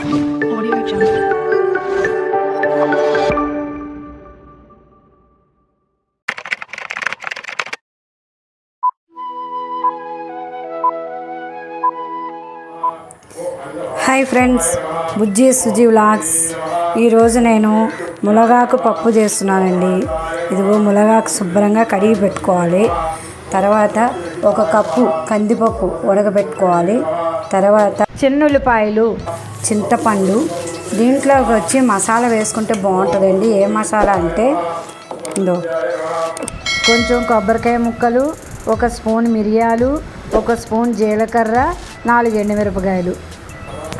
Audio Jungle. Hi friends, బుజ్జి Suji vlogs. ఈరోజు నేను మునగాకు పప్పు చేస్తున్నానండి. ఇదిగో మునగాకు శుభ్రంగా కడిగి పెట్టుకోవాలి. తర్వాత ఒక కప్పు కందిపప్పు ఉడకబెట్టుకోవాలి. తర్వాత చిన్నుల్లిపాయలు, చింతపండు, దీంట్లోకి వచ్చి మసాలా వేసుకుంటే బాగుంటుందండి. ఏ మసాలా అంటే ఇందో కొంచెం కొబ్బరికాయ ముక్కలు, ఒక స్పూన్ మిరియాలు, ఒక స్పూన్ జీలకర్ర, 4 ఎండుమిరపకాయలు,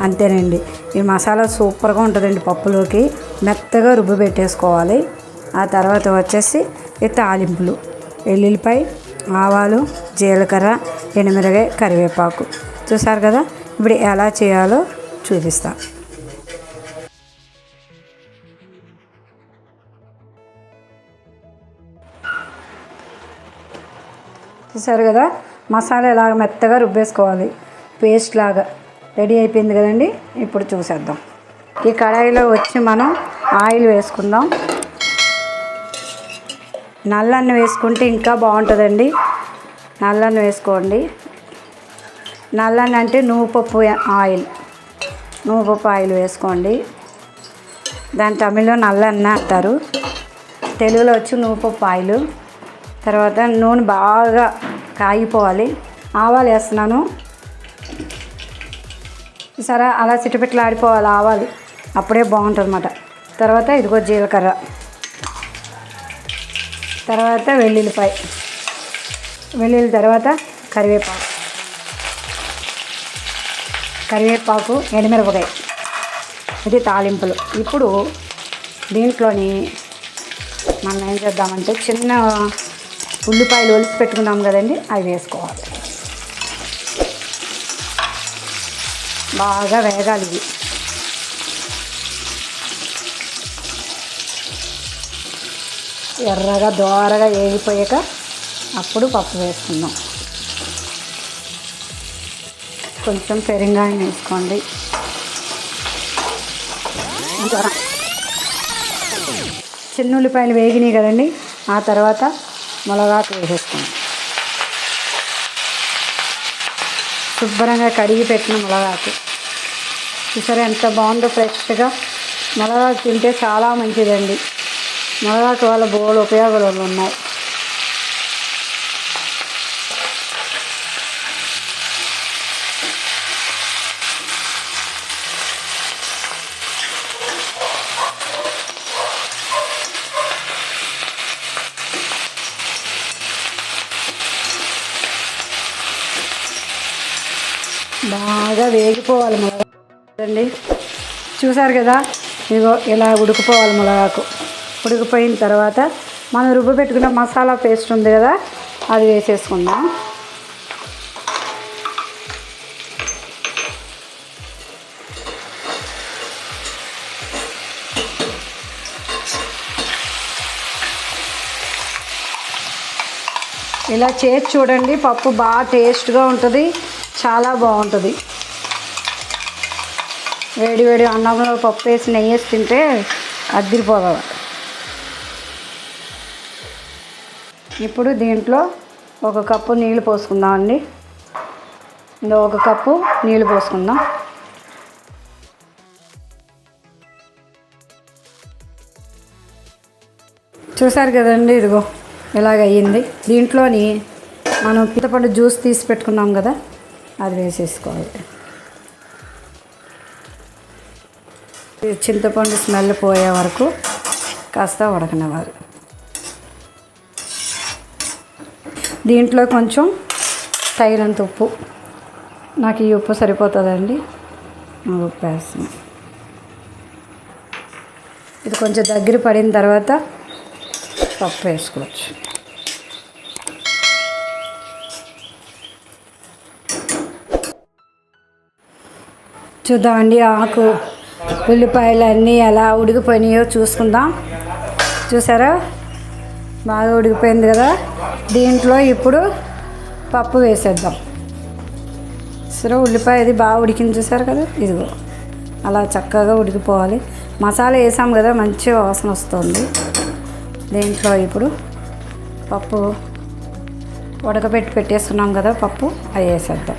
అంతేనండి. ఈ మసాలా సూపర్గా ఉంటుందండి. పప్పులోకి మెత్తగా రుబ్బు పెట్టేసుకోవాలి. ఆ తర్వాత వచ్చేసి ఈ తాలింపులు, ఎల్లుల్లిపాయ, ఆవాలు, జీలకర్ర, ఎండుమిరపకాయ, కరివేపాకు. చూసారు కదా, ఇప్పుడు ఎలా చేయాలో చూపిస్తా. చూసారు కదా, మసాలా ఇలాగ మెత్తగా రుబ్బేసుకోవాలి. పేస్ట్ లాగా రెడీ అయిపోయింది కదండి. ఇప్పుడు చూసేద్దాం. ఈ కడాయిలో వచ్చి మనం ఆయిల్ వేసుకుందాం. నల్లన్న వేసుకుంటే ఇంకా బాగుంటుందండి. నల్లన్న వేసుకోండి. నల్లన్న అంటే నువ్వుపప్పు ఆయిల్, నువ్వుపప్పు ఆయిల్ వేసుకోండి. దాని తమిళ్లో నల్లన్న అంటారు, తెలుగులో వచ్చి నువ్వుపప్పు ఆయిల్. తర్వాత నూనె బాగా కాగిపోవాలి. ఆవాలు వేస్తున్నాను. సరే, అలా చిటపిట్లు ఆడిపోవాలి ఆవాలు, అప్పుడే బాగుంటుంది అన్నమాట. తర్వాత ఇదిగో జీలకర్ర, తర్వాత వెల్లుల్లిపాయ, వెల్లుల్లి, తర్వాత కరివేపాకు, ఎండుమిరపకాయ, ఇది తాలింపులు. ఇప్పుడు దీంట్లోని మనం ఏం చేద్దామంటే చిన్న ఉల్లిపాయలు ఒలిసి పెట్టుకున్నాం కదండి, అవి వేసుకోవాలి. బాగా వేగాలి ఇవి. ఎర్రగా దోరగా వేగిపోయాక అప్పుడు పప్పు వేసుకుందాం. కొంచెం పెరుంగాయం వేసుకోండి. చిన్న ఉల్లిపాయలు వేగినాయి కదండి. ఆ తర్వాత మునగాకు వేసేసుకోండి. శుభ్రంగా కడిగి పెట్టిన మునగాకు చూసారా ఎంత బాగుందో, ఫ్రెష్గా. మునగాకు తింటే చాలా మంచిదండి. మునగాకు వల్ల బోలెడు ఉపయోగాలు ఉన్నాయి. బాగా వేగిపోవాలి మునగాకు అండి. చూసారు కదా, ఇదిగో ఇలా ఉడికిపోవాలి మునగాకు. ఉడికిపోయిన తర్వాత మనం రుబ్బు పెట్టుకున్న మసాలా పేస్ట్ ఉంది కదా, అది వేసేసుకుందాం. ఇలా చేసి చూడండి, పప్పు బాగా టేస్ట్గా ఉంటుంది, చాలా బాగుంటుంది. వేడి వేడి అన్నంలో పప్పు వేసి నెయ్యి వేసి తింటే అద్దిరిపోతుంది. ఇప్పుడు దీంట్లో 1 కప్పు నీళ్ళు పోసుకుందాం అండి. ఇందులో 1 కప్పు నీళ్ళు పోసుకుందాం. చూసారు కదండి, ఇదిగో ఇలాగ అయ్యింది. దీంట్లోని మనం చింతపండు జ్యూస్ తీసి పెట్టుకున్నాం కదా, అది వేసేసుకోవాలి. చింతపండు స్మెల్ పోయే వరకు కాస్త ఉడకనివ్వాలి. దీంట్లో కొంచెం తగినంత ఉప్పు, నాకు ఈ ఉప్పు సరిపోతుందండి, ఉప్పు వేస్తున్నాను. ఇది కొంచెం దగ్గర పడిన తర్వాత పప్పు వేసుకోవచ్చు. చూద్దామండి, ఆకు ఉల్లిపాయలు అన్నీ ఎలా ఉడికిపోయినాయో చూసుకుందాం. చూసారా, బాగా ఉడికిపోయింది కదా. దీంట్లో ఇప్పుడు పప్పు వేసేద్దాం. సరే, ఉల్లిపాయ ఇది బాగా ఉడికింది చూసారు కదా. ఇదిగో అలా చక్కగా ఉడికిపోవాలి. మసాలా వేసాం కదా, మంచి వాసన వస్తుంది. దీంట్లో ఇప్పుడు పప్పు ఉడకబెట్టి పెట్టేస్తున్నాం కదా, పప్పు అవి వేసేద్దాం.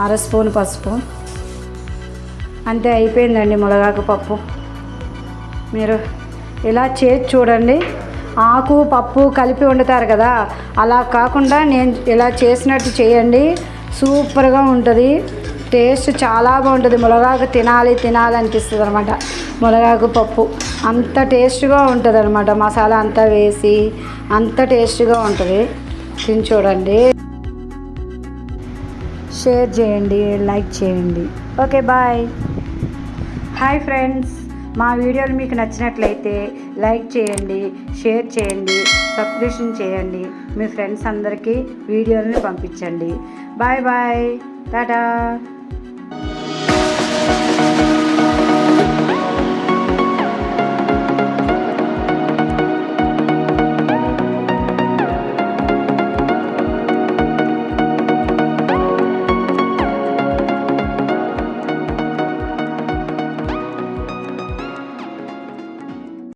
అర స్పూన్ పసుపు, అంతే, అయిపోయిందండి మునగాకు పప్పు. మీరు ఇలా చేసి చూడండి. ఆకు పప్పు కలిపి వండుతారు కదా, అలా కాకుండా నేను ఇలా చేసినట్టు చేయండి. సూపర్గా ఉంటుంది, టేస్ట్ చాలా బాగుంటుంది. మునగాకు తినాలి అనిపిస్తుంది అనమాట. మునగాకు పప్పు అంత టేస్ట్గా ఉంటుంది అనమాట. మసాలా అంతా వేసి అంత టేస్ట్గా ఉంటుంది. తిని చూడండి, షేర్ చేయండి, లైక్ చేయండి. Okay, bye. హాయ్ ఫ్రెండ్స్, మా వీడియోలు మీకు నచ్చినట్లయితే లైక్ చేయండి, షేర్ చేయండి, సబ్స్క్రిప్షన్ చేయండి. మీ ఫ్రెండ్స్ అందరికీ వీడియోలను పంపించండి. Bye bye, Tata.